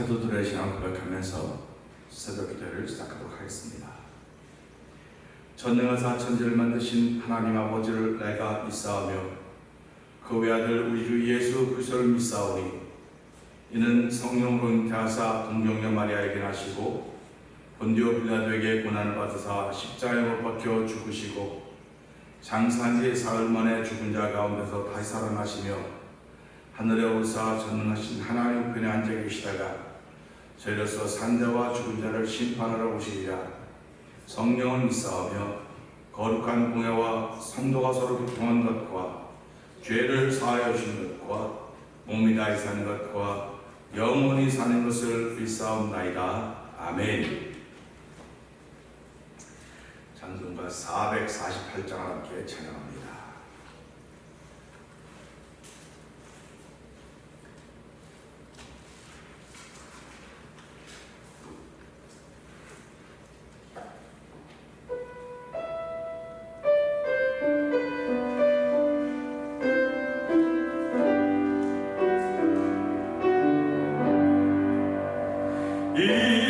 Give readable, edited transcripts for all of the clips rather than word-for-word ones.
사도들의 신앙 고백하면서 새벽 기도를 시작하도록 하겠습니다. 전능하사 천지를 만드신 하나님 아버지를 내가 믿사오며 그 외아들 우리 주 예수 그리스도를 믿사오니 이는 성령으로 잉태하사 동정녀 마리아에게 나시고 본디오 빌라도에게 고난을 받으사 십자가에 못 박혀 죽으시고 장사한 지 사흘 만에 죽은 자 가운데서 다시 살아나시며 하늘에 오르사 전능하신 하나님 편에 앉아 계시다가 저희로서 산자와 죽은 자를 심판하러 오시리라. 성령을 믿사오며 거룩한 공예와 성도가 서로 교통한 것과 죄를 사하여 주신 것과 몸이 다시 사는 것과 영원히 사는 것을 믿사옵나이다. 아멘. 찬송가 448장 함께 찬양합니다. 전쟁도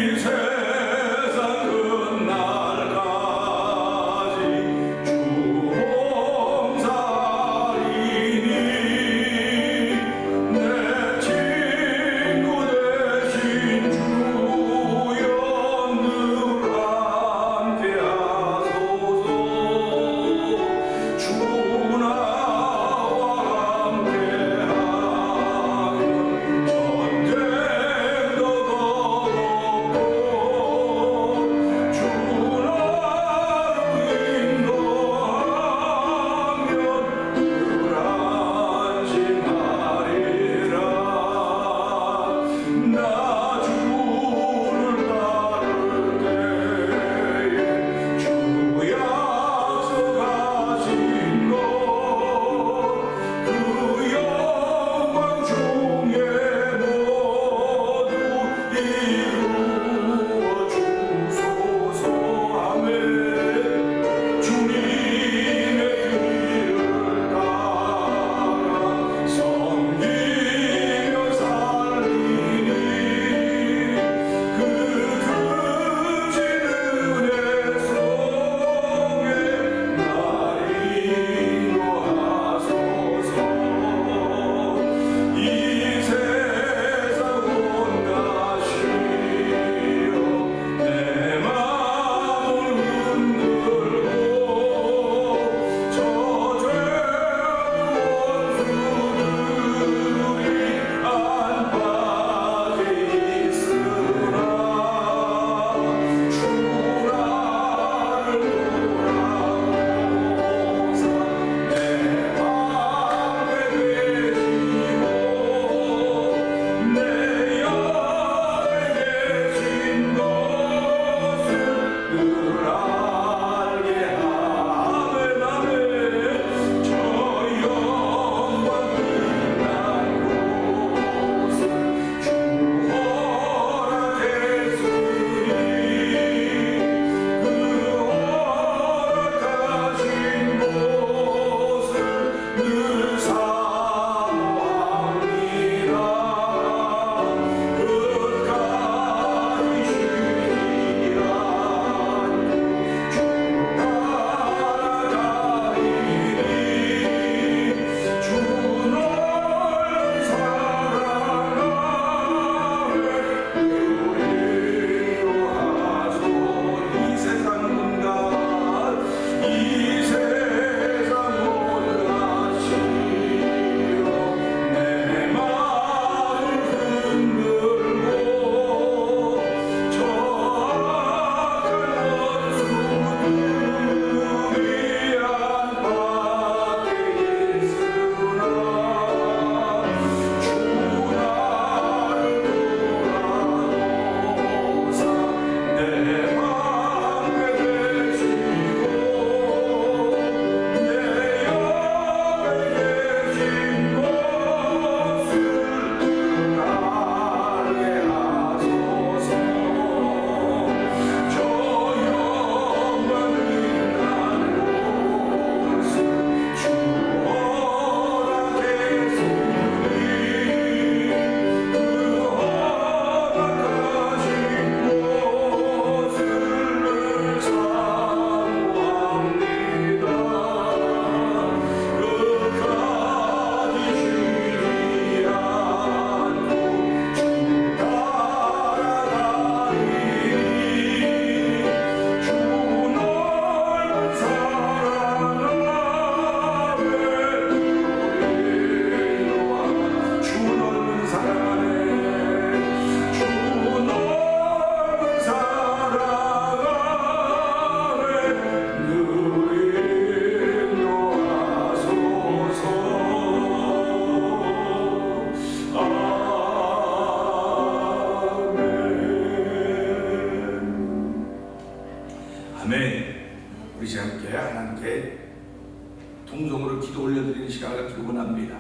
시작하기를 원합니다.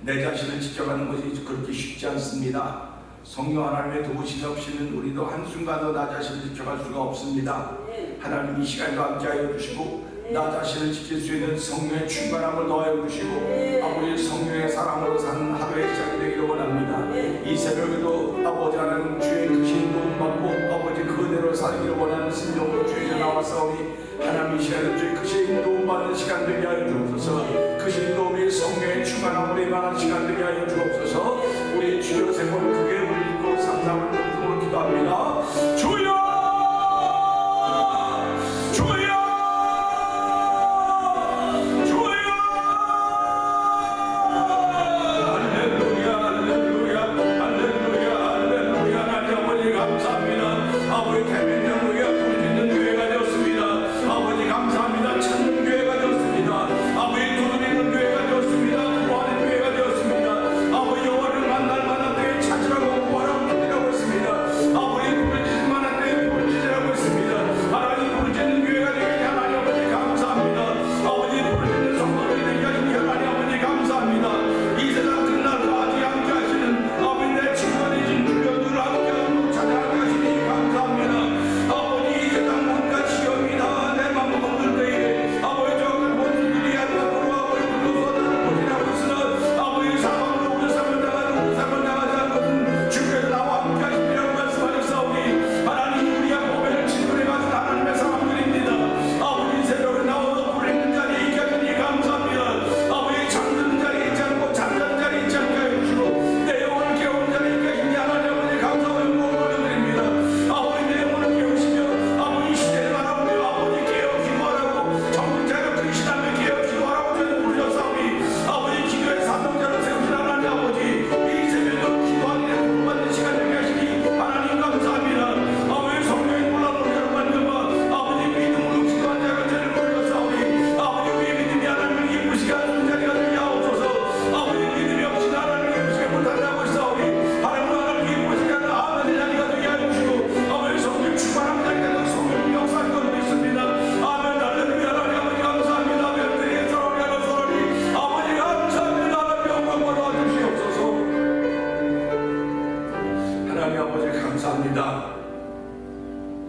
내 자신을 지켜가는 것이 그렇게 쉽지 않습니다. 성령 하나님의 도우심 없이는 우리도 한순간도 나 자신을 지켜갈 수가 없습니다. 하나님 이 시간도 함께하여 주시고 나 자신을 지킬 수 있는 성령의 충만함을 더하여 주시고 아버지 성령의 사랑으로 사는 하루의 시작이 되기를 원합니다. 이 새벽에도 아버지 하나님 주의 크신 도움받고 아버지 그대로 살기를 원하는 심정으로 주에게 나와싸우니 하나님 이 시간에 주의 크신 도움받는 시간 되게 하여 주옵소서. 크신 도움이 성령의 충만함으로 임하는 시간 되게 하여 주옵소서. 우리 주여 생활 크게 울리고 상상을 통으로 기도합니다. 주여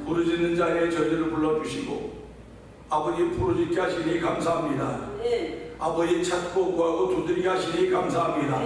부르짖는 자리에 저희들을 불러주시고 아버지 부르짖게 하시니 감사합니다. 아버지 찾고 구하고 두드리게 하시니 감사합니다.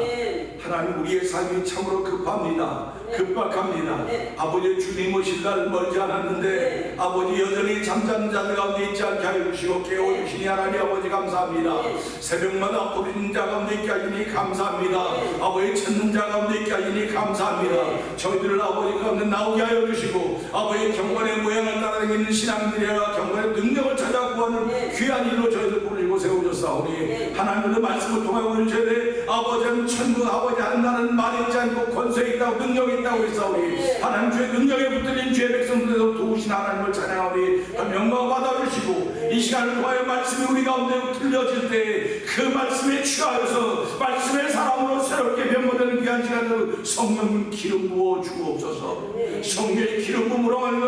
하나님 우리의 삶이 참으로 급합니다. 급박합니다. 아버지 주님 오실 날 멀지 않았는데 아버지 여전히 잠자는 자들 가운데 있지 않게 하여 주시고 깨워주시니 하나님 아버지 감사합니다. 새벽마다 부르짖는 자 가운데 있게 하시니 감사합니다. 아버지 찾는 자 가운데 있게 하시니 감사합니다. 저희들을 아버지 가운데 나오게 하여 주시고 아버지 경건의 모양을 따라다니는 신앙들이라 경건의 능력을 찾아 구하는 귀한 일로 저희들 부르고 세워줬사오니 하나님의 말씀을 통하여 우리 저희들 아버지는 천국 아버지 한다는 말이 있지 않고 권세 있다고 능력이 있다고 했사오니 하나님 주의 능력에 붙들린 주의 백성들에서 도우신 하나님을 찬양하오니 영광 받아주시고 이 시간을 통하여 말씀이 우리 가운데 들려질 때 그 말씀에 취하여서 말씀의 사랑으로 새롭게 변모되는 귀한 시간으로 성령 기름 부어 주옵소서. 성령의 기름 부음으로 하는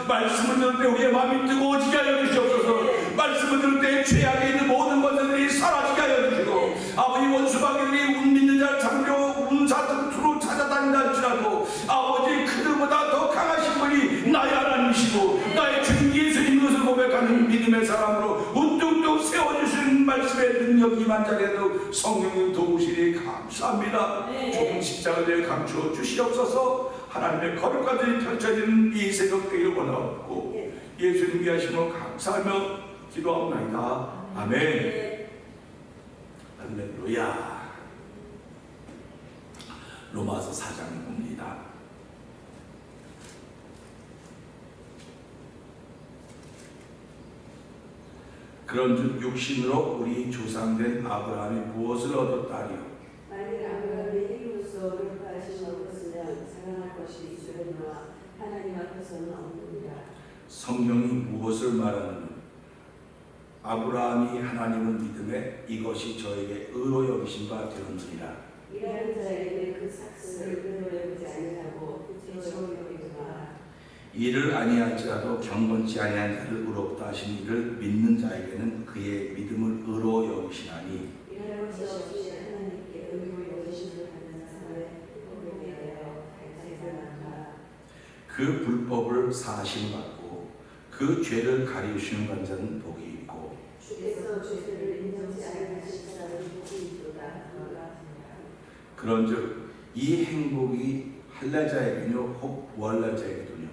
말씀을 들을 때 우리의 마음이 뜨거워지게 하여 주시옵소서. 말씀을 들을 때 죄악에 있는 모든 것들이 사라지게 하여 주시고 아버지 원수마귀들이 믿는 자를 잡으려 운사투로 찾아다닌다 할지라도 아버지 그들보다 더 강하신 분이 나의 하나님이시고 나의 주 예수님 것을 고백하는 믿음의 사람으로 우뚝뚝 세워주시는 말씀의 능력 임한 자리에도 성령님 도우시니 감사합니다. 좋은 십자가를 감추어 주시옵소서. 하나님의 거룩까지 펼쳐지는 이 새벽 되기를 원하옵고 예수님 위하심을 감사하며 기도합니다. 아멘. 할렐루야. 로마서 4장 봅니다. 그런즉 육신으로 우리 조상된 아브라함이 무엇을 얻었다리요? 만일 아브라함이 힘으로써 율법하신 없었으면 자랑할 것이 있으려니와 하나님 앞에서는 없느니라. 성경이 무엇을 말하느냐? 아브라함이 하나님을 믿음에 이것이 저에게 의로 여기신 바 되었느니라. 이러한 자에게 그 삭스를 의로 여기지 아니하고 죄로 여기더라. 이를 아니할지라도 경건치 아니한 자를 의롭다 하신 이를 믿는 자에게는 그의 믿음을 의로 여기시나니. 이러한 없이 하나님께 의로의 여기심을 받는 사람의 복을 위하여 달새를 낳아 그 불법을 사하심을 받고 그 죄를 가리우시는 관자는 복이 있고 주께서 죄를 인정치 아니하신 사람은 복이 있도다. 그런즉 이 행복이 할례자에게뇨 혹 무할례자에게도뇨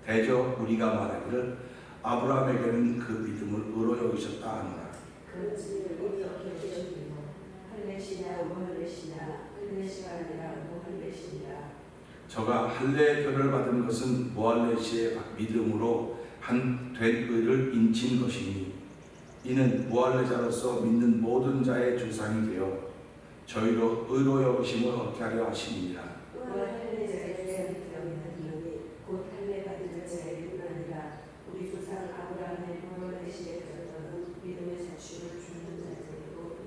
대저 우리가 말하기를 아브라함에게는 그 믿음을 의로 여기셨다 하노라. 그런지 어떻게 되셨느냐 할례시냐 무할례시냐 할례시가 아니라 무할례시니라. 저가 할례교를 받은 것은 무할례시의 믿음으로 한 된 의를 인친 것이니 이는 무할례자로서 믿는 모든 자의 조상이 되어 저희로 의로 여기심을 얻게 하려 하심이니라. 또한 할례자에게 되었느니 곧 할례 받은 자에게뿐 아니라 우리 조상 아브라함의 무할례시에 들어서는 믿음의 자취를 주는 자들이고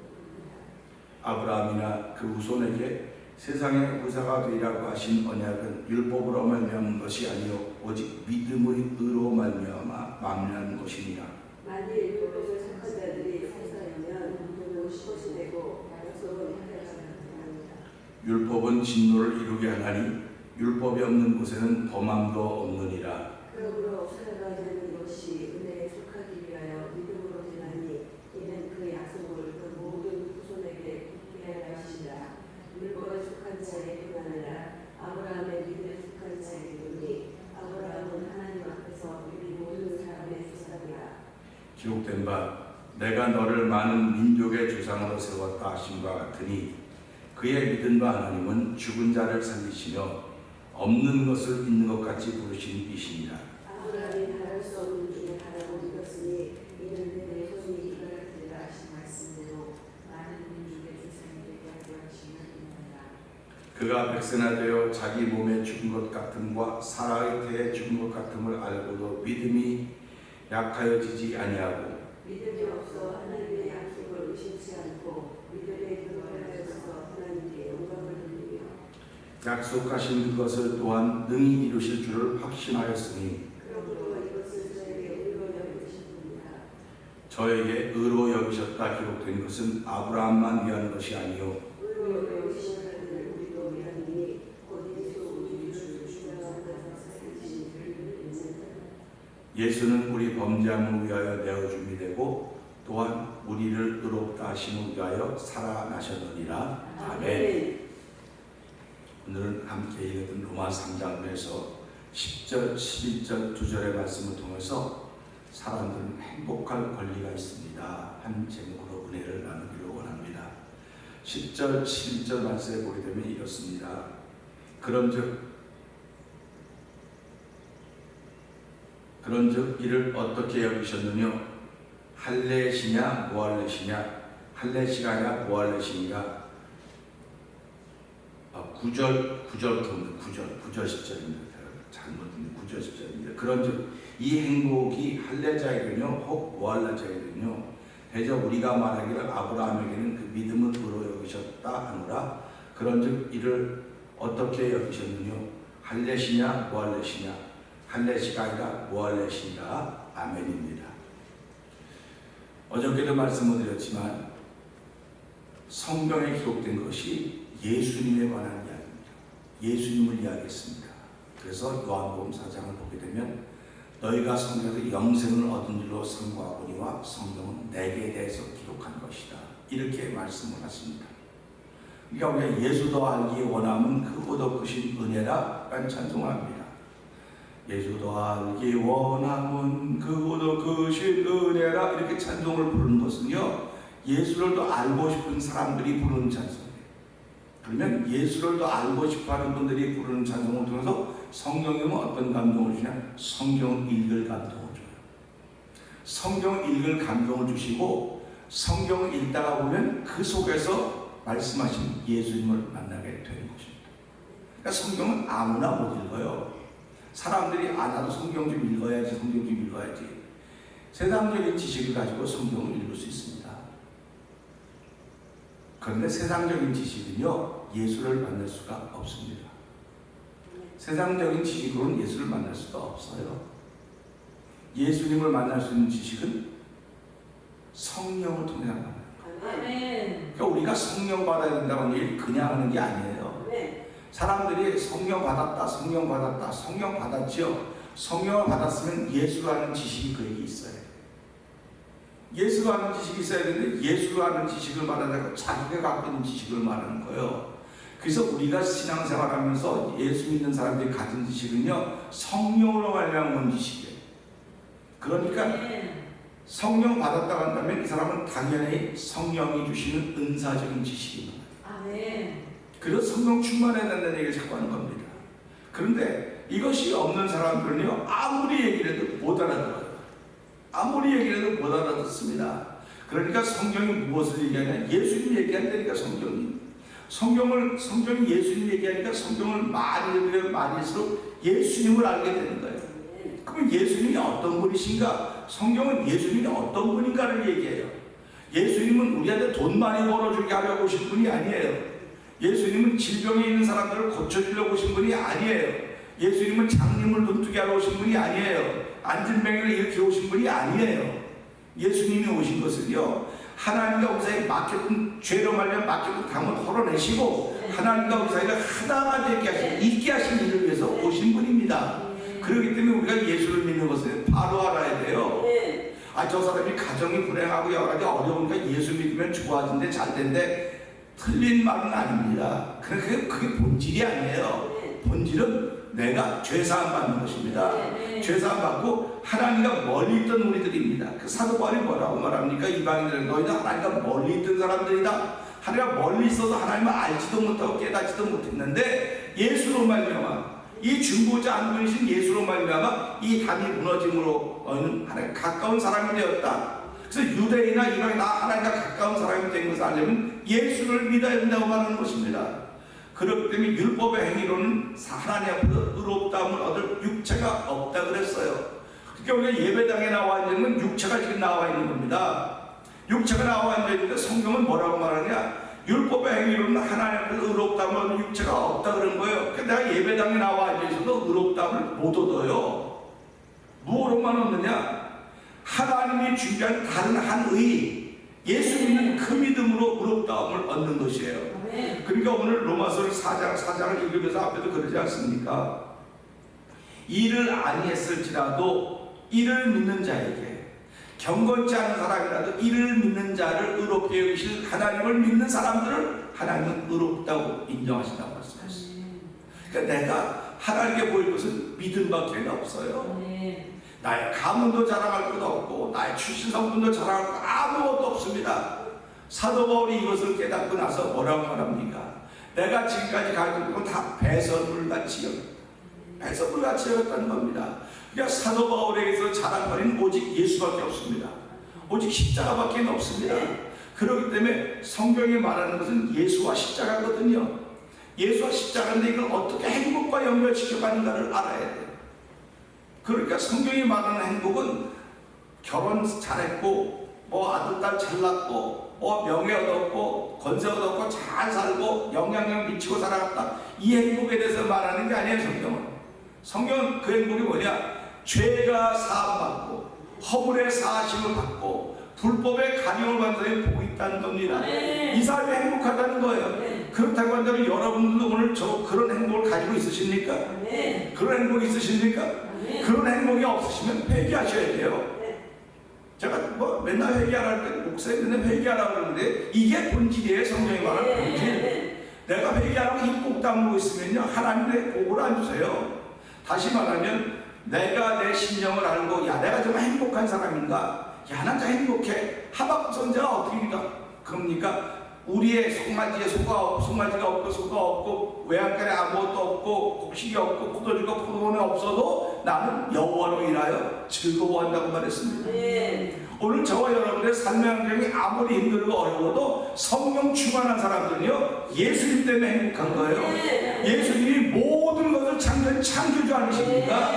아브라함이나 그 후손에게 세상의 의사가 되리라고 하신 언약은 율법으로 말미암은 것이 아니요 오직 믿음의 의로 말미암은 것이니라. 만일 율법을 착한 자들이 살살하면 믿음은 시옷이 되고 약속은 할례가 나타납니다. 율법은 진노를 이루게 하나니 율법이 없는 곳에는 범함도 없느니라. 그러므로 살아가는 것이 은혜에 속하기 위하여 믿음으로 되나니 이는 그 약속을 그 모든 후손에게 굳게 하려 하시라. 율법에 속한 자에게뿐 아니라 아브라함의 믿음에 속한 자에게니 아브라함은 하나님 앞에서 우리 모든 사람의 조상이라. 기록된 바 내가 너를 많은 민족의 조상으로 세웠다 하심과 같으니 그의 믿은 바 하나님은 죽은 자를 살리시며 없는 것을 있는 것 같이 부르신 이시니라. 아브라함이 바랄 수 없는 중에 바라고 믿었으니 이는 내 손이 이가 되리라 하신 말씀으로 많은 민족의 조상이 되게 하려 하심을 믿는다. 그가 백세나 되어 자기 몸에 죽은 것 같음과 사라의 태에 죽은 것 같음을 알고도 믿음이 약하여지지 아니하고 믿음이 없어 하나님의 약속을 의심치 않고 믿음의 근거하여서 하나님께 영광을 돌리며 약속하신 그것을 또한 능히 이루실 줄을 확신하였으니 그러므로 이것을 저에게 의로 여기셨습니다. 저에게 의로 여기셨다 기록된 것은 아브라함만 위한 것이 아니요 의로 여기신 자들을 우리도 위하니 곧 예수 우리 주 주여 살리신 그를 믿는 예수는 우리 범죄함을 위하여 내어 준비 되고 또한 우리를 의롭다 하심을 위하여 살아나셨느니라. 아멘. 오늘은 함께 읽었던 로마 3장에서 10절, 11절, 2절의 말씀을 통해서 사람들은 행복할 권리가 있습니다 한 제목으로 은혜를 나누기를 원합니다. 10절, 11절 말씀에 보게 되면 이렇습니다. 그런즉 이를 어떻게 여기셨느냐 할례시냐 무할례시냐 할례시가 아니라 무할례시니라. 9절 10절입니다. 잘못된 9절 10절입니다. 그런즉 이 행복이 할례자에게는요 혹 무할례자에게는요 대저 우리가 말하기를 아브라함에게는 그 믿음을 의로 여기셨다 하노라. 그런즉 이를 어떻게 여기셨느냐 할례시냐 무할례시냐 할례시가 아니라 무할례시니라. 아멘입니다. 어저께도 말씀을 드렸지만 성경에 기록된 것이 예수님에 관한 이야기입니다. 예수님을 이야기했습니다. 그래서 요한복음 4장을 보게 되면 너희가 성경에서 영생을 얻은 줄로 선고하거니와 성경은 내게 대해서 기록한 것이다 이렇게 말씀을 하십니다. 그러니까 우리가 예수 더 알기 원하면 그보다 크신 은혜라 라는 찬송을 합니다. 예수 더 알기 원하면 그보다 크신 은혜라 이렇게 찬송을 부르는 것은요 예수를 더 알고 싶은 사람들이 부르는 찬송이에요. 그러면 예수를 더 알고 싶어하는 분들이 부르는 찬송을 통해서 성경에는 어떤 감동을 주냐? 성경을 읽을 감동을 줘요. 성경을 읽을 감동을 주시고 성경을 읽다가 보면 그 속에서 말씀하신 예수님을 만나게 되는 것입니다. 그러니까 성경은 아무나 못 읽어요. 사람들이 나도 성경 좀 읽어야지 성경 좀 읽어야지 세상적인 지식을 가지고 성경을 읽을 수 있습니다. 그런데 세상적인 지식은요 예수를 만날 수가 없습니다. 세상적인 지식으로는 예수를 만날 수가 없어요. 예수님을 만날 수 있는 지식은 성령을 통해서 만나는 거예요. 그러니까 우리가 성령 받아야 된다는 얘기 그냥 하는 게 아니에요. 사람들이 성령 받았다, 성령 받았다, 성령 받았지요. 성령을 받았으면 예수라는 지식이 그에게 있어요. 예수라는 지식이 있어야 되는데 예수라는 지식을 말하자고 자기가 갖고 있는 지식을 말하는 거예요. 그래서 우리가 신앙생활하면서 예수 믿는 사람들이 가진 지식은요, 성령으로 말미암은 지식이에요. 그러니까 성령 받았다고 한다면 이 사람은 당연히 성령이 주시는 은사적인 지식입니다. 그래서 성령 충만해야 된다는 얘기를 자꾸 하는 겁니다. 그런데 이것이 없는 사람들은요, 아무리 얘기를 해도 못 알아들어요. 아무리 얘기를 해도 못 알아듣습니다. 그러니까 성경이 무엇을 얘기하냐? 예수님 얘기한다니까 성경이 예수님 얘기하니까 성경을 많이 읽으면 많이 할수록 예수님을 알게 되는 거예요. 그러면 예수님이 어떤 분이신가? 성경은 예수님이 어떤 분인가를 얘기해요. 예수님은 우리한테 돈 많이 벌어주게 하려고 오신 분이 아니에요. 예수님은 질병에 있는 사람들을 고쳐주려고 오신 분이 아니에요. 예수님은 장님을 눈뜨게 하러 오신 분이 아니에요. 안진뱅이를 일으켜 오신 분이 아니에요. 예수님이 오신 것은요, 하나님과 우리 사이에 막혔던 죄로 말미암아 막혔던 담을 털어내시고 하나님과 우리 사이가 하나가 되게 하시고 있게 하신 일을 위해서 오신 분입니다. 그렇기 때문에 우리가 예수를 믿는 것을 바로 알아야 돼요. 저 사람이 가정이 불행하고 여러 가지 어려우니까 예수 믿으면 좋아진대, 잘 된대. 틀린 말은 아닙니다. 그게 본질이 아니에요. 본질은 내가 죄사함 받는 것입니다. 죄사함 받고 하나님과 멀리 있던 우리들입니다. 그 사도 바울이 뭐라고 말합니까? 이방인들은 너희는 하나님과 멀리 있던 사람들이다. 하나님과 멀리 있어서 하나님을 알지도 못하고 깨닫지도 못했는데 예수로 말미암아, 이 중보자 한 분이신 예수로 말미암아 이 담이 무너짐으로 하나님 가까운 사람이 되었다. 그래서 유대인이나 이방인 다 하나님과 가까운 사람이 된 것을 알려면 예수를 믿어야 된다고 말하는 것입니다. 그렇기 때문에 율법의 행위로는 하나님 앞에서 의롭다함을 얻을 육체가 없다 그랬어요. 그러니까 우리가 예배당에 나와 있는 건 육체가 지금 나와 있는 겁니다. 육체가 나와 있는데 성경은 뭐라고 말하냐? 율법의 행위로는 하나님 앞에서 의롭다함을 얻을 육체가 없다 그런 거예요. 그러니까 내가 예배당에 나와 있어도 의롭다함을 못 얻어요. 무엇으로만 얻느냐? 하나님이 준비한 다른 한 의, 예수 믿는 그 믿음으로 의롭다함을 얻는 것이에요. 그러니까 오늘 로마서 4장을 읽으면서 앞에도 그러지 않습니까? 이를 아니했을지라도 이를 믿는 자에게, 경건치 않은 사람이라도 이를 믿는 자를 의롭게 여기실 하나님을 믿는 사람들을 하나님은 의롭다고 인정하신다고 말씀하셨어요. 그러니까 내가 하나님께 보일 것은 믿음밖에 없어요. 나의 가문도 자랑할 것도 없고 나의 출신 성분도 자랑할 것 아무것도 없습니다. 사도 바울이 이것을 깨닫고 나서 뭐라고 말합니까? 내가 지금까지 가지고 있는 건 다 배설물같이 여겼다. 배설물같이 여겼다는 겁니다. 그러니까 사도 바울에게서 자랑거리는 오직 예수밖에 없습니다. 오직 십자가밖에 없습니다. 그렇기 때문에 성경이 말하는 것은 예수와 십자가거든요. 예수와 십자가인데 이걸 어떻게 행복과 연결시켜가는가를 알아야 돼요. 그러니까 성경이 말하는 행복은 결혼 잘했고 아들 딸 잘 낳고 명예 얻었고 권세 얻었고 잘 살고 영향력 미치고 살아갔다, 이 행복에 대해서 말하는 게 아니에요. 성경은 그 행복이 뭐냐? 죄가 사함받고 허물의 사하심을 받고 불법의 간용을 받는 사람이 보고 있다는 겁니다. 이 사람이 행복하다는 거예요. 그렇다고 한다면 여러분들도 오늘 그런 행복을 가지고 있으십니까? 그런 행복이 있으십니까? 그런 행복이 없으시면 회개하셔야 돼요. 제가 맨날 회개하라 할 때 목사님 맨날 회개하라고 그러는데 이게 본질이에요. 성경이 말하는 본질. 내가 회개하라고 입 꼭 다물고 있으면요, 하나님 내 복을 안 주세요. 다시 말하면 내가 내 심령을 알고 내가 정말 행복한 사람인가? 난 저 행복해. 하박국 선지자가 어떻게 그럽니까? 우리의 송아지가 없고 외양간에 아무것도 없고 곡식이 없고 포도주가 포도원에 없어도 나는 여호와로 인하여 즐거워한다고 말했습니다. 오늘 저와 여러분의 삶의 환경이 아무리 힘들고 어려워도 성령 충만한 사람들은요, 예수님 때문에 행복한 거예요. 예수님이 모든 것을 창조한 창조주 아니십니까?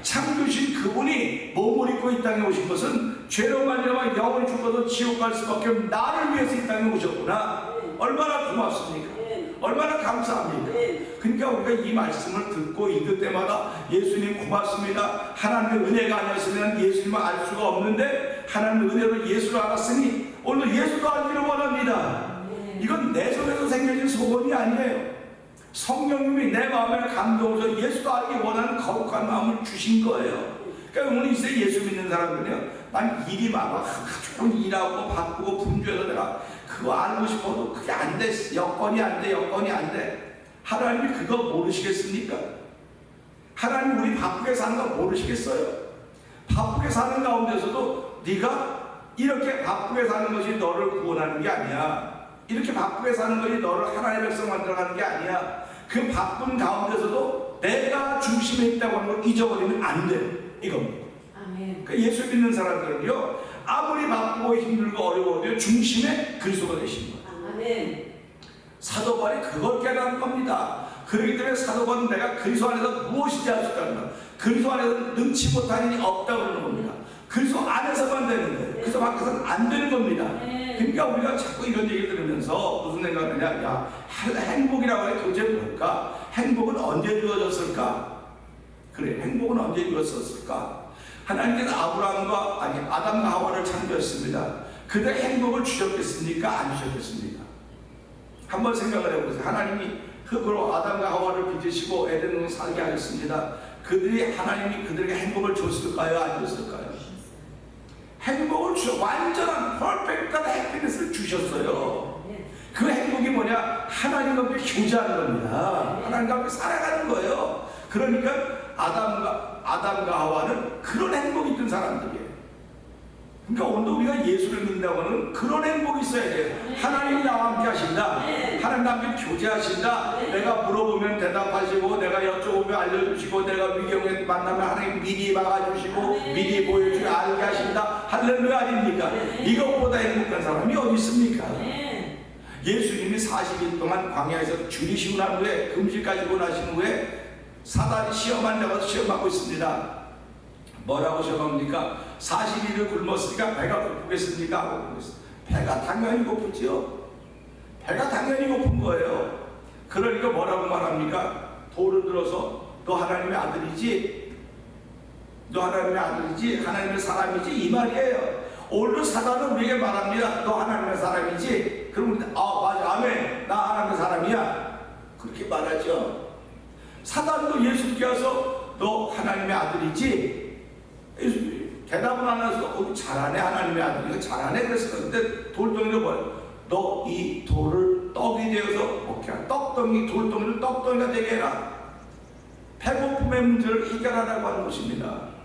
창조신 그분이 몸을 입고 이 땅에 오신 것은 죄로 말미암아 영원히 죽어도 지옥 갈 수밖에 없는 나를 위해서 이 땅에 오셨구나. 얼마나 고맙습니까? 얼마나 감사합니까? 그러니까 우리가 이 말씀을 듣고 읽을 때마다 예수님 고맙습니다. 하나님의 은혜가 아니었으면 예수님을 알 수가 없는데 하나님의 은혜로 예수를 알았으니 오늘 예수도 알기를 원합니다. 이건 내 손에서 생겨진 소원이 아니에요. 성령님이 내 마음에 감동해서 예수도 알기 원하는 거룩한 마음을 주신 거예요. 그러니까 오늘 이 시대 예수 믿는 사람들은요, 난 일이 많아, 가족은 일하고 바쁘고 분주해서 내가 그거 알고 싶어도 그게 안 돼, 여건이 안 돼. 하나님이 그거 모르시겠습니까? 하나님 우리 바쁘게 사는 거 모르시겠어요? 바쁘게 사는 가운데서도 네가 이렇게 바쁘게 사는 것이 너를 구원하는 게 아니야. 이렇게 바쁘게 사는 것이 너를 하나님의 백성 만들어가는 게 아니야. 그 바쁜 가운데서도 내가 중심에 있다고 하는 걸 잊어버리면 안 돼. 이겁니다. 아멘. 그러니까 예수 믿는 사람들은요, 아무리 바쁘고 힘들고 어려워도 중심에 그리스도가 되신 거예요. 아멘. 사도 바울이 그걸 깨달은 겁니다. 그렇기 때문에 사도 바울은 내가 그리스도 안에서 무엇인지 알 수 있다는 거야. 그리스도 안에서 능치 못한 일이 없다고 그러는 겁니다. 그리스도 안에서만 되는 거예요. 그리스도 밖에서는 안 되는 겁니다. 그러니까 우리가 자꾸 이런 얘기 들으면서 무슨 생각을 하냐, 야, 행복이라고 해 도대체 뭘까? 행복은 언제 주어졌을까? 그래, 행복은 언제 주어졌을까? 하나님께서 아담과 하와를 창조했습니다. 그들 행복을 주셨겠습니까? 안 주셨겠습니까? 한번 생각을 해보세요. 하나님이 흙으로 아담과 하와를 빚으시고 에덴으로 살게 하셨습니다. 하나님이 그들에게 행복을 줬을까요? 안 줬을까요? 행복을 완전한 퍼펙트한 해피니스를 주셨어요. 그 행복이 뭐냐? 하나님과 함께 교제하는 겁니다. 하나님과 함께 살아가는 거예요. 그러니까 아담과 하와는 그런 행복이 있던 사람들이에요. 그러니까 오늘 우리가 예수를 믿는다고 하는 그런 행복이 있어야 돼요. 하나님이 나와 함께 하신다. 하나님과 함께 교제하신다. 내가 물어보면 대답하시고, 내가 여쭤보면 알려주시고, 내가 위경에 만나면 하나님 미리 막아주시고, 미리 보여주고 알게 하신다. 할렐루야 아닙니까? 이것보다 행복한 사람이 어디 있습니까? 예수님이 40일 동안 광야에서 줄이시고 난 후에, 금식 가지고 나신 후에 사단이 시험한다고 시험하고 있습니다. 뭐라고 시험합니까? 40일을 굶었으니까 배가 고프겠습니까? 하고 그랬어요. 배가 당연히 고프죠. 배가 당연히 고픈 거예요. 그러니까 뭐라고 말합니까? 돌을 들어서 너 하나님의 아들이지? 너 하나님의 아들이지? 하나님의 사람이지? 이 말이에요. 오늘도 사단은 우리에게 말합니다. 너 하나님의 사람이지? 그럼 맞아, 아멘, 나 하나님의 사람이야. 그렇게 말하죠. 사단도 예수님께 와서 너 하나님의 아들이지? 대답은 안 해서 잘하네, 하나님의 아들이가 잘하네 그랬을 건데, 돌덩이가 뭐야? 너 이 돌을 떡이 되어서 먹게 하라. 돌덩이를 떡덩이가 되게 해라. 배고픔의 문제를 해결하라고 하는 것입니다.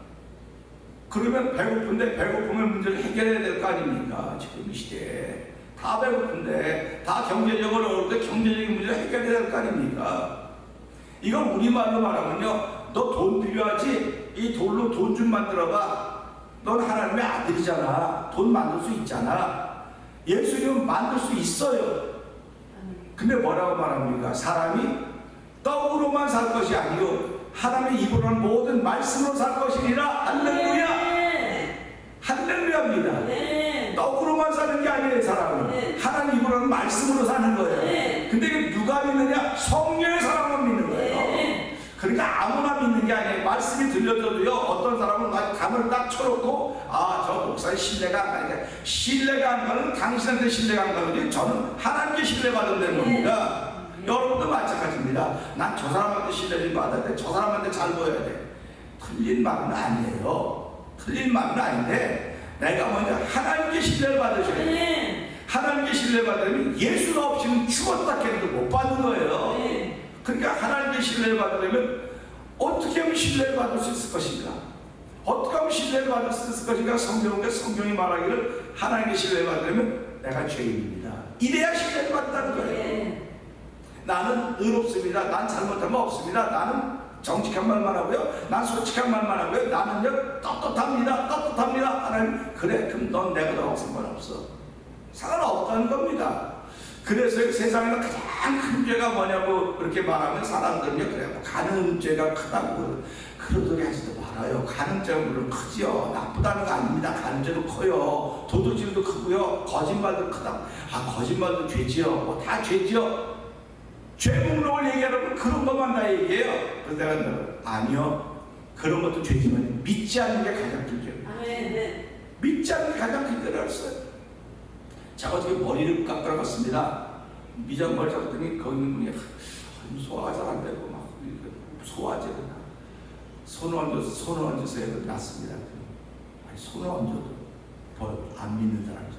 그러면 배고픈데 배고픔의 문제를 해결해야 될 거 아닙니까? 지금 이 시대에 다 배고픈데, 다 경제적으로 어려운데 경제적인 문제를 해결해야 될 거 아닙니까? 이건 우리말로 말하면요, 너 돈 필요하지? 이 돌로 돈 좀 만들어봐. 넌 하나님의 아들이잖아. 돈 만들 수 있잖아. 예수님은 만들 수 있어요. 근데 뭐라고 말합니까? 사람이 떡으로만 살 것이 아니요 하나님의 입으로 하는 모든 말씀으로 살 것이니라. 할렐루야. 할렐루야입니다. 떡으로만 사는 게 아니에요. 사람은 하나님 입으로 하는 말씀으로 사는 거예요. 근데 이게 누가 믿느냐? 성령의 사람만 믿는 거예요. 그러니까 아무나 믿는 게 아니에요. 말씀이 들려줘도요, 어떤 사람은 감을 딱 쳐놓고, 저 목사의 신뢰가 안 가니까, 신뢰가 안 가는 당신한테 신뢰가 안 가는데 저는 하나님께 신뢰받는 겁니다. 여러분도 마찬가지입니다. 난 저 사람한테 신뢰 좀 받아야 돼. 저 사람한테 잘 보여야 돼. 틀린 말은 아니에요. 틀린 말은 아닌데, 내가 먼저 하나님께 신뢰를 받으셔야 돼요. 하나님께 신뢰 받으려면 예수가 없이는 죽었다 해도 못 받는 거예요. 그러니까 하나님께 신뢰를 받으려면 어떻게 하면 신뢰를 받을 수 있을 것인가? 어떻게 하면 신뢰를 받을 수 있을 것인가? 성경이 말하기를 하나님께 신뢰를 받으려면 내가 죄인입니다. 이래야 신뢰를 받는다는 거예요. 나는 의롭습니다. 난 잘못한 거 없습니다. 나는 정직한 말만 하고요. 난 솔직한 말만 하고요. 나는요 떳떳합니다. 하나님, 그래, 그럼 넌 내보다 상관없어. 상관없다는 겁니다. 그래서 세상에서 가장 큰 죄가 뭐냐고 그렇게 말하면 사람들은요, 그래, 간음죄가 크다고 그런 소리 하지도 말아요. 간음죄가 물론 크지요. 나쁘다는 거 아닙니다. 간음죄도 커요. 도둑질도 크고요. 거짓말도 크다. 거짓말도 죄지요. 다 죄지요. 죄 목록을 얘기하려면 그런 것만 다 얘기해요. 그래서 내가 아니요, 그런 것도 죄지만 믿지 않는 게 가장 큰 죄예요. 믿지 않는 게 가장 큰 죄라고 했어요. 제가 어떻게 머리를 깎으러 갔습니다. 미장 머리 잡았더니 거기 있는 분이 소화가 잘 안 되고 막 소화제를 손을 얹어서 해도 낫습니다. 아니, 손을 얹어도 더 안 믿는 사람이죠.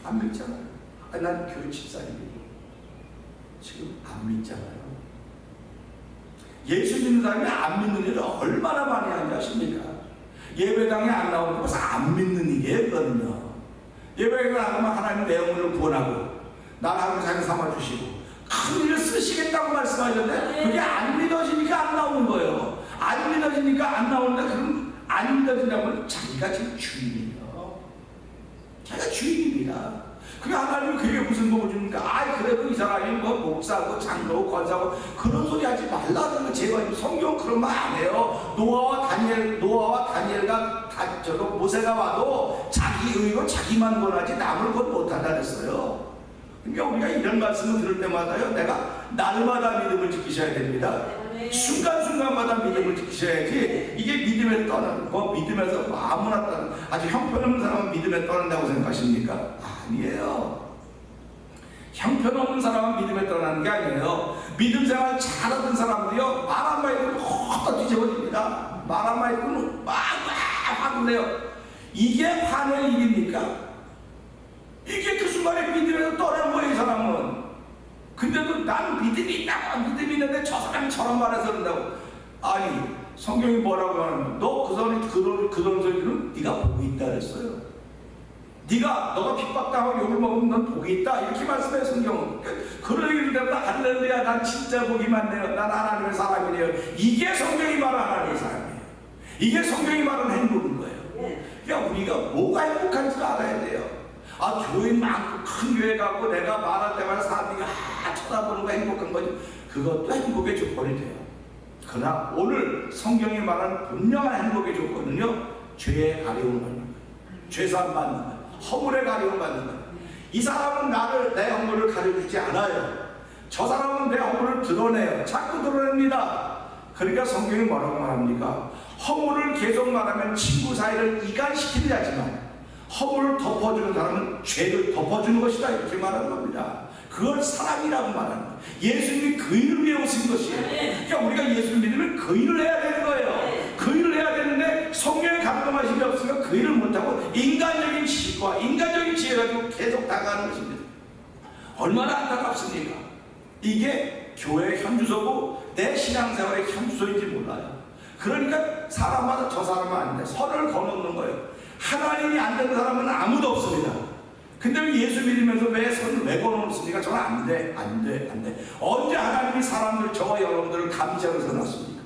안 믿잖아요. 아니, 난 교회 집사님이고 지금 안 믿잖아요. 예수 믿는 사람이 안 믿는 일을 얼마나 많이 하는지 아십니까? 예배당에 안 나오는 것은 안 믿는 일이거든요. 예배당에 나가면 하나님 내 영혼을 구원하고 나를 하나님 자기 삼아주시고 큰 일을 쓰시겠다고 말씀하셨는데 그게 안 믿어지니까 안 나오는 거예요. 안 믿어지니까 안 나오는데 그럼 안 믿어진다면 자기가 지금 주인이에요. 자기가 주인입니다. 그게 하나님이 그게 무슨 복을 줍니까? 아, 그래도 이 사람이 뭐 목사고 장로고 권사고 그런 소리 하지 말라는 거 제가 성경 그런 말 안 해요. 노아와 다니엘과 모세가 와도 자기 의로 자기만 권하지 남을 권 못한다 그랬어요. 그러니까 우리가 이런 말씀을 들을 때마다요, 내가 날마다 믿음을 지키셔야 됩니다. 순간순간마다 믿음을 지키셔야지. 이게 믿음에 떠나는 거, 믿음에서 아무나 떠나는, 아주 형편없는 사람은 믿음에 떠난다고 생각하십니까? 아니에요. 형편없는 사람은 믿음에 떠나는 게 아니에요. 믿음 생활 잘하던 사람들이요, 말 한마디 듣고 헛 뒤집어집니다. 말 한마디 듣고 막 화를 내요. 이게 화낼 일입니까? 이게 그 순간에 믿음에서 떠나는 거예요, 이 사람은. 근데도 난 믿음이 있다고, 믿음이 있는데 저 사람이 저런 말해서 그런다고. 아니, 성경이 뭐라고 하는 거야? 너 그 사람이 그런 소리는 네가 복이 있다 그랬어요. 너가 핍박당하고 욕을 먹으면 넌 복이 있다, 이렇게 말씀해요, 성경은. 그런 얘기를 때마다 할렐루야, 난 진짜 복이 많네요. 난 하나님의 사람이네요. 이게 성경이 말하는 하나님의 사람이에요. 이게 성경이 말하는 행복인 거예요. 그러니까 우리가 뭐가 행복한지도 알아야 돼요. 아, 교인 많고 큰 교회 가고 내가 말할 때마다 사람들이 쳐다보는 거 행복한 거지. 그것도 행복의 조건이 돼요. 그러나 오늘 성경이 말하는 분명한 행복의 조건은요, 죄에 가려움을 받는 거예요. 죄산 받는 거예요. 허물에 가려움을 받는 거예요. 이 사람은 내 허물을 가려주지 않아요. 저 사람은 내 허물을 드러내요. 자꾸 드러냅니다. 그러니까 성경이 뭐라고 말합니까? 허물을 계속 말하면 친구 사이를 이간시키려 하지만 허물을 덮어주는 사람은 죄를 덮어주는 것이다, 이렇게 말하는 겁니다. 그걸 사랑이라고 말하는 거예요. 예수님이 그 일을 위해 오신 것이에요. 그러니까 우리가 예수를 믿으면 그 일을 해야 되는 거예요. 그 일을 해야 되는데 성령의 감동하심이 없으면 그 일을 못하고 인간적인 지식과 인간적인 지혜 가지고 계속 다가가는 것입니다. 얼마나 안타깝습니까? 이게 교회의 현주소고 내 신앙생활의 현주소인지 몰라요. 그러니까 사람마다 저 사람은 아닌데 선을 거놓는 거예요. 하나님이 안 되는 사람은 아무도 없습니다. 근데 왜 예수 믿으면서 왜 선을 왜 거놓습니까? 저는 안 돼. 언제 하나님이 사람들, 저와 여러분들을 감시자로 세워놨습니까?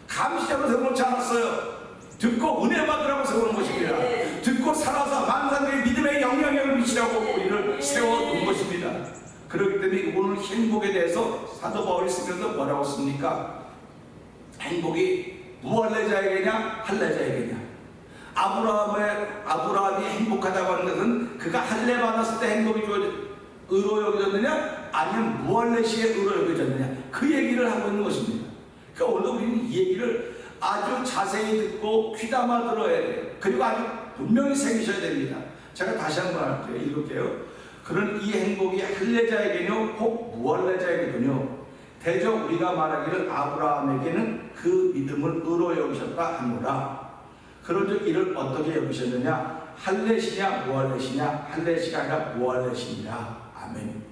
감시자로 세워놓지 않았어요. 듣고 은혜 받으라고 세우는 것입니다. 듣고 살아서 만상의 믿음의 영향력을 미치라고 우리를 세워놓은 것입니다. 그렇기 때문에 오늘 행복에 대해서 사도 바울이 쓰면서 뭐라고 씁니까? 행복이 무할례자에게냐 할례자에게냐? 아브라함이 행복하다고 하는 것은 그가 할례 받았을 때 행복이 의로 여겨졌느냐, 아니면 무할례 시에 의로 여겨졌느냐, 그 얘기를 하고 있는 것입니다. 그러니까 오늘 우리는 이 얘기를 아주 자세히 듣고 귀담아 들어야 돼요. 그리고 아주 분명히 새기셔야 됩니다. 제가 다시 한번 할게요. 읽을게요. 그런 이 행복이 할례자에게뇨 혹 무할례자에게뇨, 대저 우리가 말하기를 아브라함에게는 그 믿음을 의로 여기셨다 하노라. 그런즉 이를 어떻게 여기셨느냐? 할례시냐 무할례시냐? 할례시가 아니라 무할례시니라. 아멘.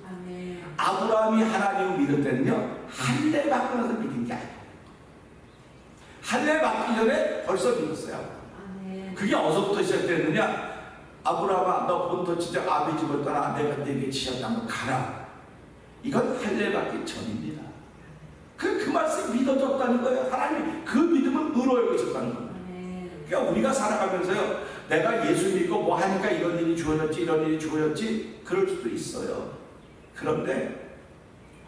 아멘. 아브라함이 하나님을 믿을 때는요, 할례 받고 나서 믿은 게 아니에요. 할례 받기 전에 벌써 믿었어요. 아멘. 그게 어디서부터 시작됐느냐? 아브라함아, 너 본토 친척 아비 집을 떠나 내가 네게 지었다면 가라. 이건 할례 받기 전입니다. 그 말씀이 믿어졌다는 거예요. 하나님이 그 믿음을 의로 여기셨다는 거예요. 그러니까 우리가 살아가면서요, 내가 예수 믿고 뭐 하니까 이런 일이 주어졌지 그럴 수도 있어요. 그런데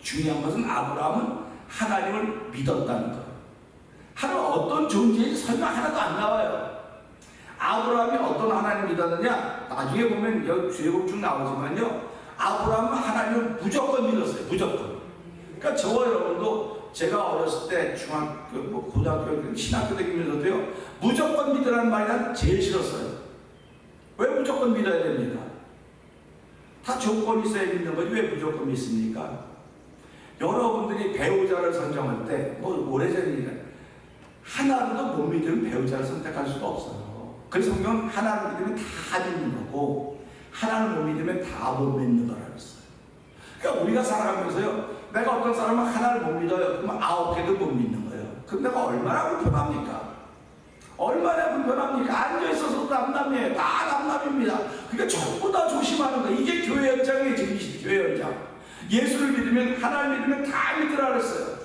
중요한 것은 아브라함은 하나님을 믿었다는 거예요. 하나님 어떤 존재인지 설명 하나도 안 나와요. 아브라함이 어떤 하나님을 믿었느냐? 나중에 보면 여기 주제곡 쭉 나오지만요, 아브라함은 하나님을 무조건 믿었어요. 무조건. 그러니까 저와 여러분도 제가 어렸을 때 중학교, 고등학교, 신학교 다니면서도요, 무조건 믿으라는 말이 난 제일 싫었어요. 왜 무조건 믿어야 됩니까? 다 조건이 있어야 믿는 거지 왜 무조건 믿습니까? 여러분들이 배우자를 선정할 때 오래전이니까 하나로도 못 믿으면 배우자를 선택할 수가 없어요. 그래서 성경은 하나를 믿으면 다 믿는 거고 하나를 못 믿으면 다 못 믿는 거라고 했어요. 그러니까 우리가 살아가면서요, 내가 어떤 사람은 하나를 못 믿어요. 그러면 9개도 못 믿는 거예요. 그럼 내가 얼마나 불편합니까? 얼마나 불편합니까? 앉아있어서도 남남이에요. 다 남남입니다. 그러니까 전부 다 조심하는 거예요. 이게 교회 연장이에요. 지금 교회 연장. 예수를 믿으면, 하나를 믿으면 다 믿으라 그랬어요.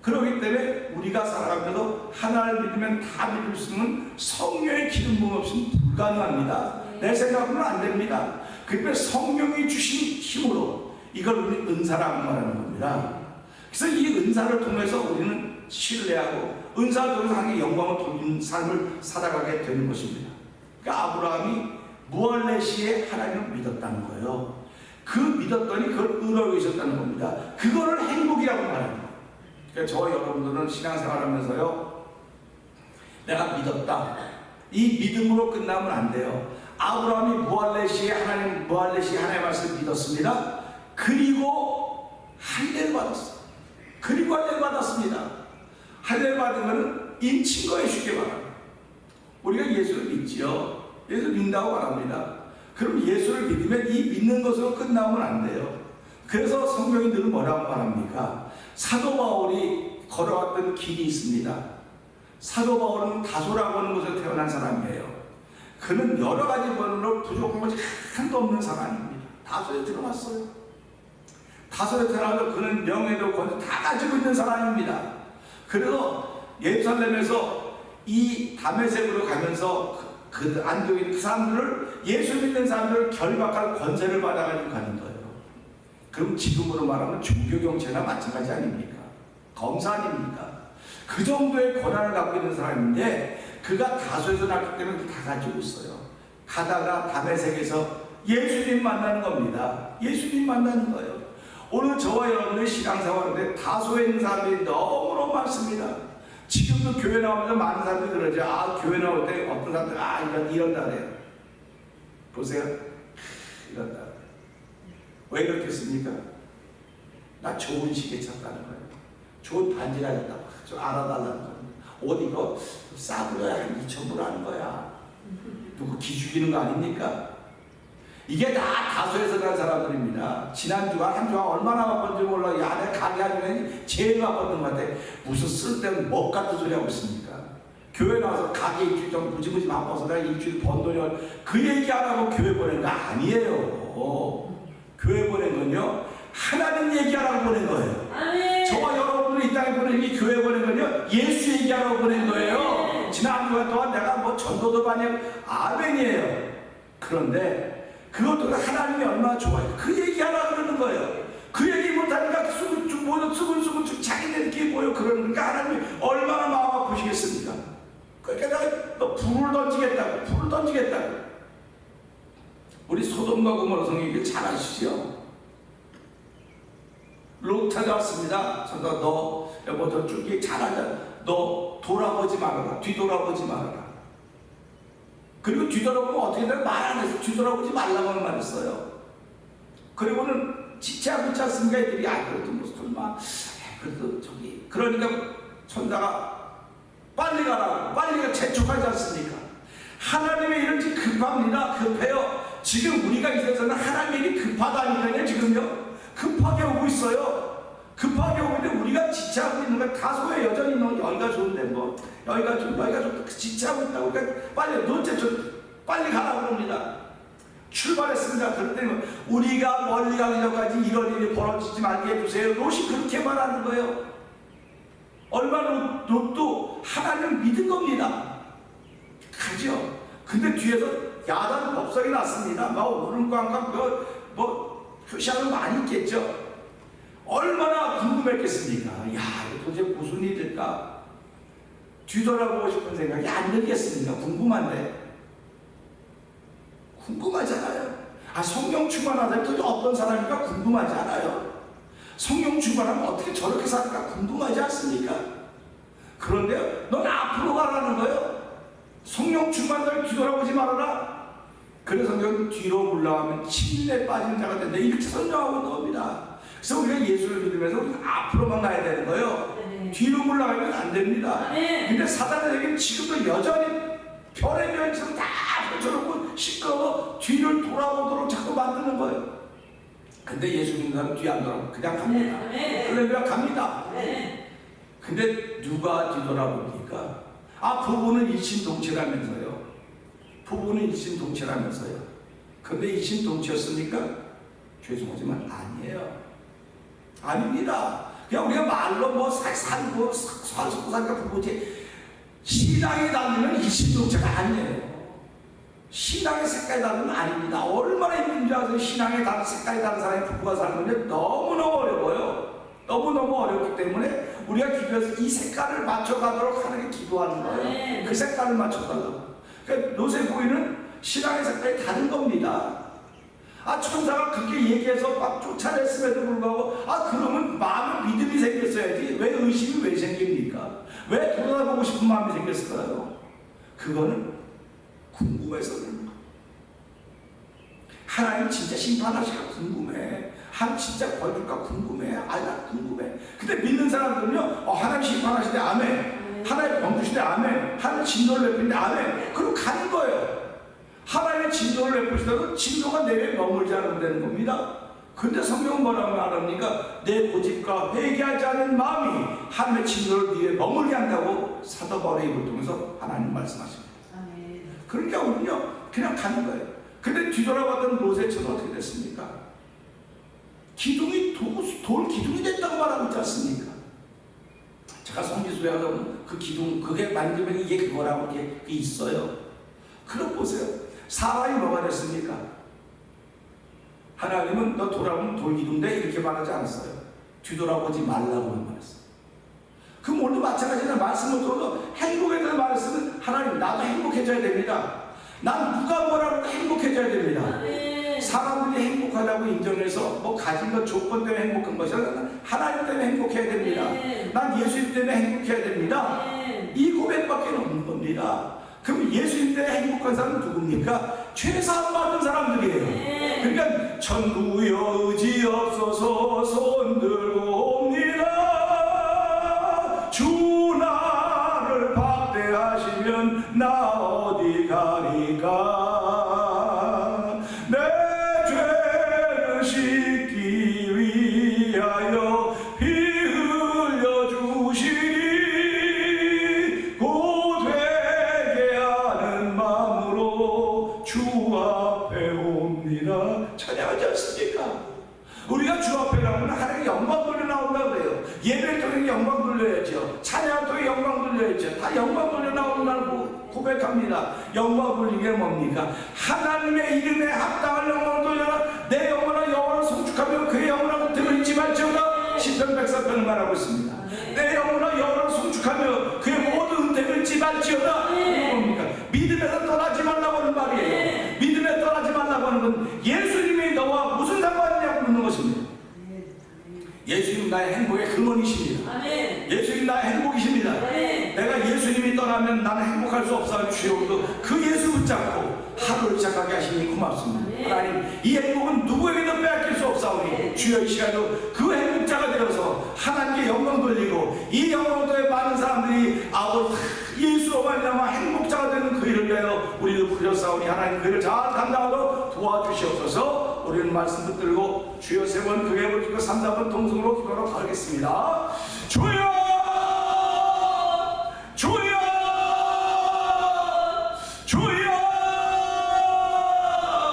그렇기 때문에 우리가 살아가면서 하나를 믿으면 다 믿을 수 있는 성령의 기름 부음 없이는 불가능합니다. 내 생각으로는 안 됩니다. 그러니까 성령이 주신 힘으로 이걸 우리 은사라고 말하는 겁니다. 그래서 이 은사를 통해서 우리는 신뢰하고 은사를 통해서 하나님의 영광을 돌리는 삶을 살아가게 되는 것입니다. 그러니까 아브라함이 무할레시에 하나님을 믿었다는 거예요. 그 믿었더니 그걸 의로 여기셨다는 겁니다. 그거를 행복이라고 말합니다. 그러니까 저와 여러분들은 신앙생활하면서요, 내가 믿었다. 이 믿음으로 끝나면 안 돼요. 아브라함이 무할레시에 하나님 말씀을 믿었습니다. 그리고 할례를 받았어요. 그리고 할례를 받았습니다. 할례를 받은 것은 인친 거에 쉽게 말합니다. 우리가 예수를 믿지요. 예수를 믿는다고 말합니다. 그럼 예수를 믿으면 이 믿는 것으로 끝나면 안 돼요. 그래서 성경이 늘 뭐라고 말합니까? 사도 바울이 걸어왔던 길이 있습니다. 사도 바울은 다소라고 하는 곳에 태어난 사람이에요. 그는 여러 가지 번호로 부족한 것이 하나도 없는 사람입니다. 다소에 들어왔어요. 다소에 태어나서 그는 명예도 권세 다 가지고 있는 사람입니다. 그래서 예루살렘에서 이 다메섹으로 가면서 그 안디옥에 있는 그 사람들을, 예수 믿는 사람들을 결박할 권세를 받아가지고 가는 거예요. 그럼 지금으로 말하면 종교경찰이나 마찬가지 아닙니까? 검사 아닙니까? 그 정도의 권한을 갖고 있는 사람인데 그가 다소에서 났기 때문에 다 가지고 있어요. 가다가 다메섹에서 예수님 만나는 겁니다. 예수님 만나는 거예요. 오늘 저와 여러분의 신앙생활인데 다소에 있는 사람들이 너무너무 많습니다. 지금도 교회 나오면서 많은 사람들이 그러죠. 아, 교회 나올 때 어떤 사람들 이런다 그래요. 보세요. 이런다. 왜 그렇겠습니까? 나 좋은 시계 찼다는 거예요. 좋은 반지를 하셨다. 좀 알아달라는 거예요. 옷 이거 싸구려야 한 2,000불 하는 거야. 누구 기죽이는 거 아닙니까? 이게 다 다소에서 간 사람들입니다. 지난주가 한 주가 얼마나 바쁜지 몰라. 야, 내 가게 하면 제일 바빴던 것 같아. 무슨 쓸데없는 먹 같은 소리 하고 있습니까? 교회 나와서 가게 일주일 좀 무지무지 바빠서 내가 일주일 번 돈이 그 얘기 안 하고 교회 보낸 거 아니에요. 교회 보낸 건요, 하나님 얘기하라고 보낸 거예요. 아멘. 저와 여러분들이 이 땅에 보낸 이 교회 보낸 건요, 예수 얘기하라고 보낸 거예요. 지난 한 주간 동안 내가 뭐 전도도 많이 하고 아멘이에요. 그런데 그것도 하나님이 얼마나 좋아요. 그 얘기하라고 그러는 거예요. 그 얘기 못하니까 수근수근 자기네들끼리 모여 그러니까 하나님이 얼마나 마음 아프시겠습니까? 그러니까 내가 불을 던지겠다고. 우리 소돔과 고모라 성경을 잘 아시죠? 롯 찾아왔습니다. 저도 너 여보 저쪽에 잘하자. 너 돌아보지 말아라. 뒤돌아보지 말아라. 그리고 뒤돌아보면 어떻게 되나 말 안 해서 뒤돌아보지 말라고 말했어요. 그리고는 지체하고 있지 않습니까? 애들이 그래도 무슨 설마 그래도 저기 그러니까 천사가 빨리 가라고 빨리가 재촉하지 않습니까? 하나님의 일은 지금 급합니다. 급해요. 지금 우리가 이 세상에는 하나님의 일이 급하다니까요. 지금요 급하게 오고 있어요. 급하게 오고 있는데 우리가 지체하고 있는 건 다소에 여전히 여기가 좋은데 뭐 여기가 좋다 지체하고 있다고 그러니까 빨리 가라고 합니다. 출발했습니다. 그럴 때 우리가 멀리 가기 전까지 이런 일이 벌어지지 말게 해주세요. 롯이 그렇게 말하는 거예요. 얼마나 롯도 하나님을 믿은 겁니다. 가죠. 근데 뒤에서 야단 법석이 났습니다. 막 우릉꽝꽝 뭐 표시하는 거 많이 있겠죠. 얼마나 궁금했겠습니까? 야, 도대체 무슨 일일까? 뒤돌아보고 싶은 생각이 안 들겠습니까? 궁금하잖아요. 성령 충만하다면 도대체 어떤 사람인가 궁금하지 않아요? 성령 충만하면 어떻게 저렇게 살까 궁금하지 않습니까? 그런데 넌 앞으로 가라는 거예요. 성령 충만하다면 뒤돌아보지 말아라. 그래서 성경은 뒤로 물러가면 침례에 빠진 자가 된다. 이렇게 설명하고 있는 겁니다. 그래서 우리가 예수를 믿으면서 우리가 앞으로만 가야 되는 거예요. 뒤로 물러가면 안 됩니다. 근데 사단에게는 지금도 여전히 별의 면처럼 다 펼쳐놓고 시끄러워 뒤를 돌아보도록 자꾸 만드는 거예요. 근데 예수 믿는 사람은 뒤 안 돌아보고 그냥 갑니다. 할렐루야, 갑니다. 근데 누가 뒤돌아봅니까? 부부는 일심동체라면서요. 부부는 일심동체라면서요. 근데 일심동체였습니까? 죄송하지만 아니에요. 아닙니다. 그냥 우리가 말로 뭐 살고 사니까 부부지, 신앙이 다르면 일심동체가 아니에요. 신앙의 색깔이 다르면 아닙니다. 얼마나 힘든지 아세요? 신앙의 색깔이 다른 사람이 부부가 사는 건데 너무너무 어려워요. 너무너무 어렵기 때문에 우리가 기도해서 이 색깔을 맞춰가도록 하는 게 기도하는 거예요. 그 색깔을 맞춰달라고. 그러니까 요새 부인은 신앙의 색깔이 다른 겁니다. 천사가 그렇게 얘기해서 막 쫓아냈음에도 불구하고 그러면 마음에 믿음이 생겼어야지 왜 의심이 왜 생깁니까? 왜 돌아보고 싶은 마음이 생겼을까요? 그거는 궁금해서 그런 거예요. 하나님 진짜 심판하실까 궁금해. 하나님 진짜 벌줄까 궁금해. 나 궁금해. 근데 믿는 사람들은요, 하나님 심판하실 때 아멘, 하나님 범주실 때 아멘, 하나님 진노를 내릴 때 아멘, 그리고 가는 거예요. 하나님의 진노를 내리시더라도 진노가 내게 머물지 않으면 되는 겁니다. 근데 성경은 뭐라고 말합니까? 내 고집과 회개하지 않은 마음이 하나님의 진노를 위해 머물게 한다고 사도 바울의 입을 통해서 하나님 말씀하십니다. 그러니까 우리는요 그냥 가는 거예요. 근데 뒤돌아봤던 롯의처는 어떻게 됐습니까? 기둥이 돌 기둥이 됐다고 말하고 있지 않습니까? 제가 성지순례 하다 보면 그 기둥, 그게 만들면 이게 그거라고 그게 있어요. 그럼 보세요. 사람이 뭐가 됐습니까? 하나님은 너 돌아보면 돌기둥대 이렇게 말하지 않았어요. 뒤돌아보지 말라고만 말했어요. 그럼 오늘도 마찬가지로 말씀을 들어도 행복에 대해서 말했으면 하나님 나도 행복해져야 됩니다. 난 누가 뭐라고 행복해져야 됩니다. 사람들이 행복하다고 인정해서 뭐 가진 것 조건 때문에 행복한 것이 아니라 하나님 때문에 행복해야 됩니다. 난 예수님 때문에 행복해야 됩니다. 이 고백밖에 없는 겁니다. 그럼 예수님 때문에 행복한 사람은 누굽니까? 죄사함 받은 사람들이에요. 그러니까 천국의 의지 없어서 손들고 옵니다. 주 나를 박대하시면 나 어디 가리까. 내 죄를 씻기 위하여 피 흘려 주시니 곧 회개하는 마음으로 주 앞에 옵니다. 찬양하지 않습니까? 우리가 주 앞에 나오면 하나님께 영광 돌려 나온다고 그래요. 예배를 통해 영광 돌려야죠. 찬양을 통해 영광 돌려야죠. 다 영광 돌려 나온다고 고백합니다. 영광 돌리게 뭡니까? 하나님의 이름에 합당한 영광을 돌려라. 내 영혼아 여호와를 송축하며 그의 영혼하고 등을 잊지 말지어다. 시편 104편을 말하고 있습니다. 내 영혼아 여호와를 송축하며 그의 모든 은택을 잊지 말지어다. 뭡니까? 믿음에서 떠나지 말라고 하는 말이에요. 믿음에 떠나지 말라고 하는 건 예수님이 너와 무슨 상관이냐고 묻는 것입니다. 예수님 나의 행복의 근원이십니다. 예수님 나의 행복이십니다. 내가 예수님이 떠나면 나는 행복할 수 없어. 주여도 그 예수 붙잡고 하루를 시작하게 하시니 고맙습니다. 하나님 이 행복은 누구에게도 빼앗길 수 없사오니 주여 이 시간도 그 행복자가 되어서 하나님께 영광 돌리고 이 영광을 통해 많은 사람들이 아버지 예수로 말미암아 행복자가 되는 그 일을 위하여 우리를 부르셨사오니 하나님 그 일을 잘 감당하도록 도와주시옵소서. 우리는 말씀 붙들고 주여 세 번 크게 부르시고 3-4번 동성으로 기도하도록 하겠습니다. 주여 주여 주여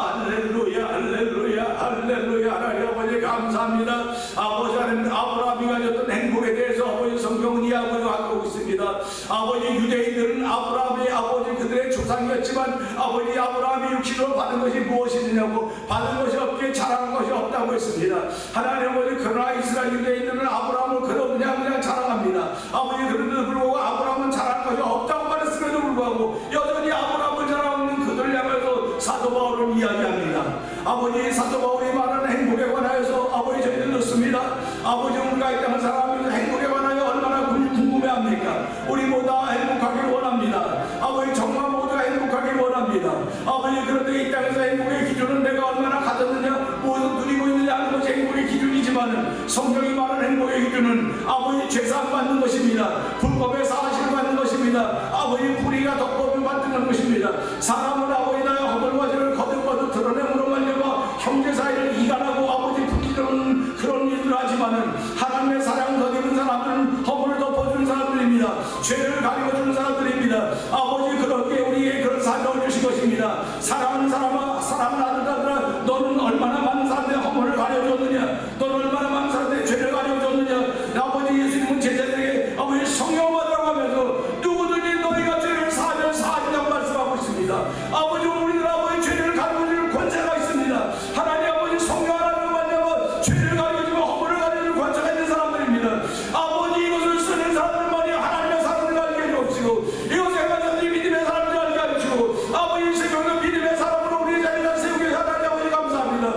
할렐루야 할렐루야 할렐루야. 하나님 아버지 감사합니다. 아버지 하나님 아브라함이 가졌던 행복에 대해서 아버지 성경은 이 아버지가 하고 있습니다. 아버지 유대인들은 아브라함의 아버지 그들의 조상이었지만 아버지 아브라함이 육신으로 받은 것이 무엇이냐고 받은 것이 없기에 자랑한 것이 없다고 했습니다. 하나님 아버지 그러나 이스라엘 유대인들은 아브라함을 그냥 자랑합니다. 아버지 그런데도 불구하고 아브라함은 자랑한 것이 없다고 말했음에도 불구하고 여전히 아브라함을 자랑하는 그들 향해서 사도 바울을 이야기합니다. 아버지 사도 바울이 말하는 행복에 관하여서 아버지 저희들 듣습니다. 아버지 우리가 이 땅의 사람이 행복에 관하여 얼마나 궁금해합니까? 우리 모두 행복하기를 원합니다. 아버지 정말 모두가 행복하기를 원합니다. 원합니다. 아버지, 그런데 이 땅에서 행복의 기준은 내가 얼마나 가졌느냐, 무엇을 누리고 있느냐 하는 것이 행복의 기준이지만 성경이 말하는 행복의 기준은 아버지 죄사함 받는 것입니다. 불법의 사실을 받는 것입니다. 아버지 불의가 덕법을 받는 것입니다. 사람은 아버지 나의 허물과 죄를 거듭거듭 드러냄으로 말미암아 형제 사이를 이간하고 아버지 부기는 그런 일을 하지만은 하나님의 사랑 더입은 사람들은 허물을 덮어주는 사람들입니다. 죄를 가리워주는 사람들입니다. 아버지, 그렇게 우리의 그런 사명을 주신 것입니다. 사랑하는 사람아, 사랑을 아들아들아, 너는 얼마나 많은 사람들의 허물을 가려줬느냐, 너는 얼마나 많은 사람들의 죄를 가려줬느냐. 아버지, 예수님은 제자들에게 아버지 성령 받으라고 하면서 누구든지 너희가 죄를 사하면 사하리라고 말씀하고 있습니다. 아버지, 우리는 아버지 죄를 가려줄 권세가 있습니다. 하나님 아버지 성령 하나님을 만나고 죄를 가려주고 허물을 가려줄 권세가 있는 사람들입니다. 아버지, 이것을 쓰는 사람들만이 하나님의 사람들 알게 해주시고, 이것에 관해서 믿음의 사람들 알게 해주시고, 아버지 세경의 믿음의 사람으로 우리 자리를 세우게 하나님 아버지 감사합니다.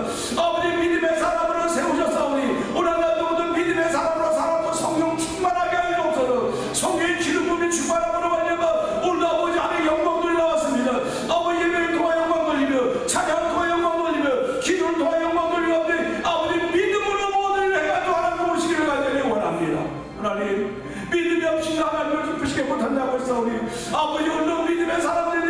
아버지, 믿음의 사람으로 세우셨사오니 오늘 날 모든 믿음의 사람으로 살아도 성령 충만하게 하여 없어서 성령의 기름 부음이 충만함으로 말미암아 오늘 아버지 하나님 영광들이 나왔습니다. 아버지, 예배를 통하여 영광 돌리며 찬양을 통하여 영광 돌리며 기도를 통하여 영광 돌리며 아버지 믿음으로 모든 일을 해가지고 하나님 보시기를 간절히 원합니다. 하나님, 믿음이 없이 하나님을 기쁘시게 못한다고 했사오니 아버지, 오늘 믿음의 사람들이